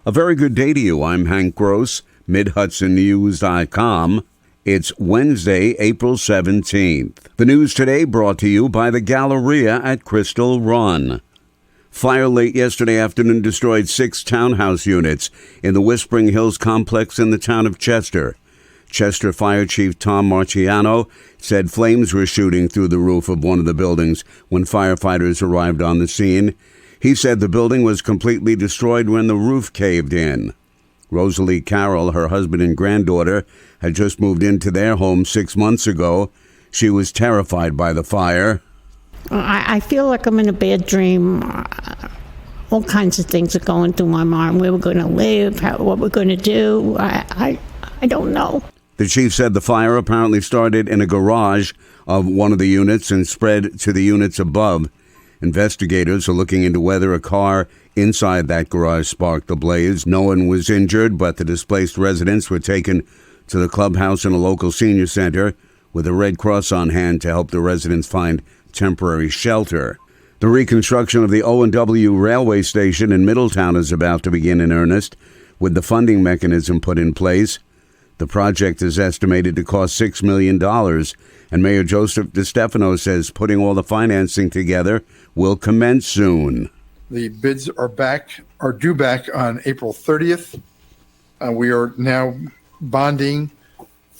A very good day to you. I'm Hank Gross, MidHudsonNews.com. It's Wednesday, April 17th. The news today brought to you by the Galleria at Crystal Run. Fire late yesterday afternoon destroyed 6 townhouse units in the Whispering Hills complex in the town of Chester. Chester Fire Chief Tom Marciano said flames were shooting through the roof of one of the buildings when firefighters arrived on the scene. He said the building was completely destroyed when the roof caved in. Rosalie Carroll, her husband and granddaughter, had just moved into their home 6 months ago. She was terrified by the fire. I feel like I'm in a bad dream. All kinds of things are going through my mind. Where we're going to live, what we're going to do. I don't know. The chief said the fire apparently started in a garage of one of the units and spread to the units above. Investigators are looking into whether a car inside that garage sparked the blaze. No one was injured, but the displaced residents were taken to the clubhouse in a local senior center with a Red Cross on hand to help the residents find temporary shelter. The reconstruction of the O&W railway station in Middletown is about to begin in earnest, with the funding mechanism put in place. The project is estimated to cost $6 million, and Mayor Joseph DeStefano says putting all the financing together will commence soon. The bids are due back on April 30th. We are now bonding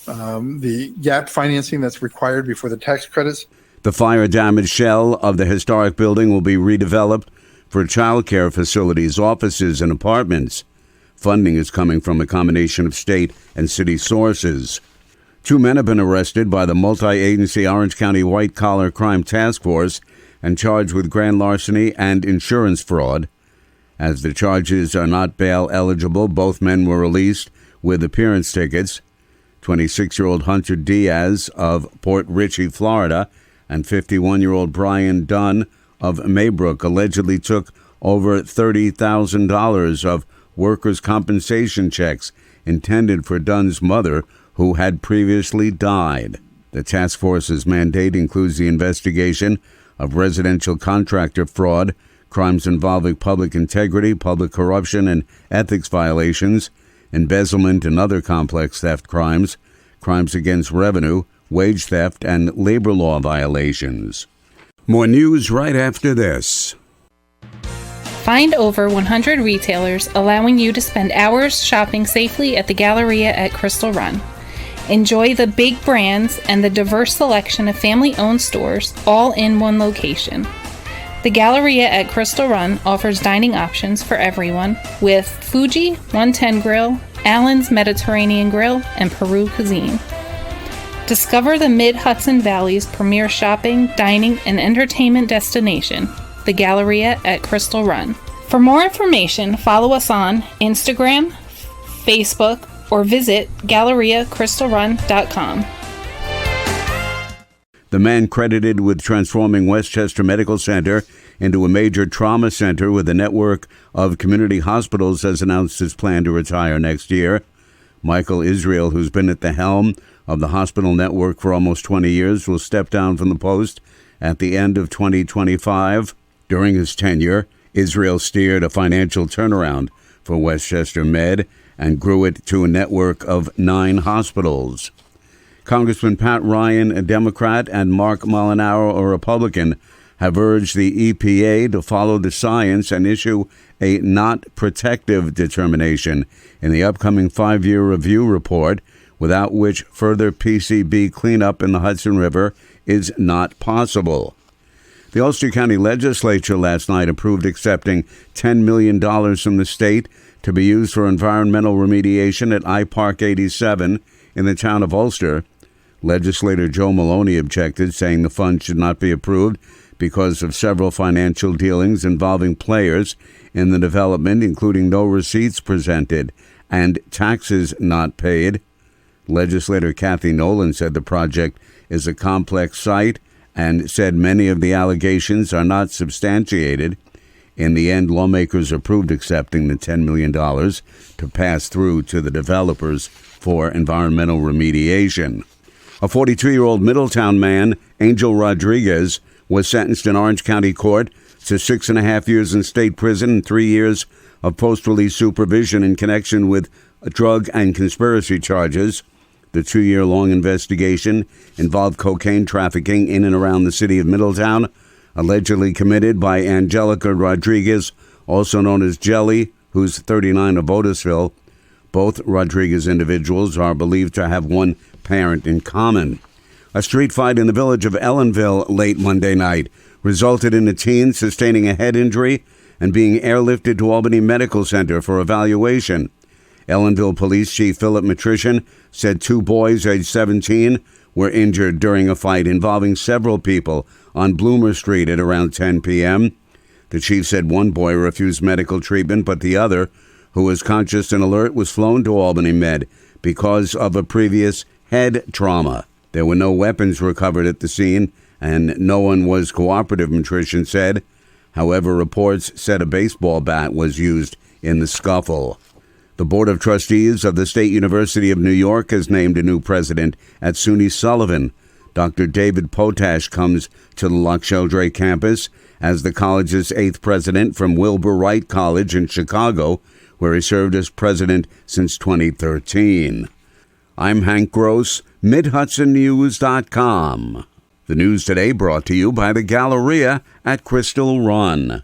the gap financing that's required before the tax credits. The fire-damaged shell of the historic building will be redeveloped for child-care facilities, offices, and apartments. Funding is coming from a combination of state and city sources. 2 men have been arrested by the multi-agency Orange County White-Collar Crime Task Force and charged with grand larceny and insurance fraud. As the charges are not bail eligible, both men were released with appearance tickets. 26-year-old Hunter Diaz of Port Richey, Florida, and 51-year-old Brian Dunn of Maybrook allegedly took over $30,000 of workers' compensation checks intended for Dunn's mother, who had previously died. The task force's mandate includes the investigation of residential contractor fraud, crimes involving public integrity, public corruption, and ethics violations, embezzlement and other complex theft crimes, crimes against revenue, wage theft, and labor law violations. More news right after this. Find over 100 retailers allowing you to spend hours shopping safely at the Galleria at Crystal Run. Enjoy the big brands and the diverse selection of family-owned stores all in one location. The Galleria at Crystal Run offers dining options for everyone with Fuji 110 Grill, Allen's Mediterranean Grill, and Peru Cuisine. Discover the Mid-Hudson Valley's premier shopping, dining, and entertainment destination, the Galleria at Crystal Run. For more information, follow us on Instagram, Facebook, or visit GalleriaCrystalRun.com. The man credited with transforming Westchester Medical Center into a major trauma center with a network of community hospitals has announced his plan to retire next year. Michael Israel, who's been at the helm of the hospital network for almost 20 years, will step down from the post at the end of 2025. During his tenure, Israel steered a financial turnaround for Westchester Med and grew it to a network of 9 hospitals. Congressman Pat Ryan, a Democrat, and Mark Molinaro, a Republican, have urged the EPA to follow the science and issue a not protective determination in the upcoming 5-year review report, without which further PCB cleanup in the Hudson River is not possible. The Ulster County Legislature last night approved accepting $10 million from the state to be used for environmental remediation at I-Park 87 in the town of Ulster. Legislator Joe Maloney objected, saying the fund should not be approved because of several financial dealings involving players in the development, including no receipts presented and taxes not paid. Legislator Kathy Nolan said the project is a complex site and said many of the allegations are not substantiated. In the end, lawmakers approved accepting the $10 million to pass through to the developers for environmental remediation. A 42-year-old Middletown man, Angel Rodriguez, was sentenced in Orange County Court to 6.5 years in state prison and 3 years of post-release supervision in connection with drug and conspiracy charges. The 2-year-long investigation involved cocaine trafficking in and around the city of Middletown, allegedly committed by Angelica Rodriguez, also known as Jelly, who's 39, of Otisville. Both Rodriguez individuals are believed to have one parent in common. A street fight in the village of Ellenville late Monday night resulted in a teen sustaining a head injury and being airlifted to Albany Medical Center for evaluation. Ellenville Police Chief Philip Matrician said 2 boys aged 17 were injured during a fight involving several people on Bloomer Street at around 10 p.m. The chief said one boy refused medical treatment, but the other, who was conscious and alert, was flown to Albany Med because of a previous head trauma. There were no weapons recovered at the scene, and no one was cooperative, Matrician said. However, reports said a baseball bat was used in the scuffle. The Board of Trustees of the State University of New York has named a new president at SUNY Sullivan. Dr. David Potash comes to the Lac Cheldre campus as the college's 8th president from Wilbur Wright College in Chicago, where he served as president since 2013. I'm Hank Gross, MidHudsonNews.com. The news today brought to you by the Galleria at Crystal Run.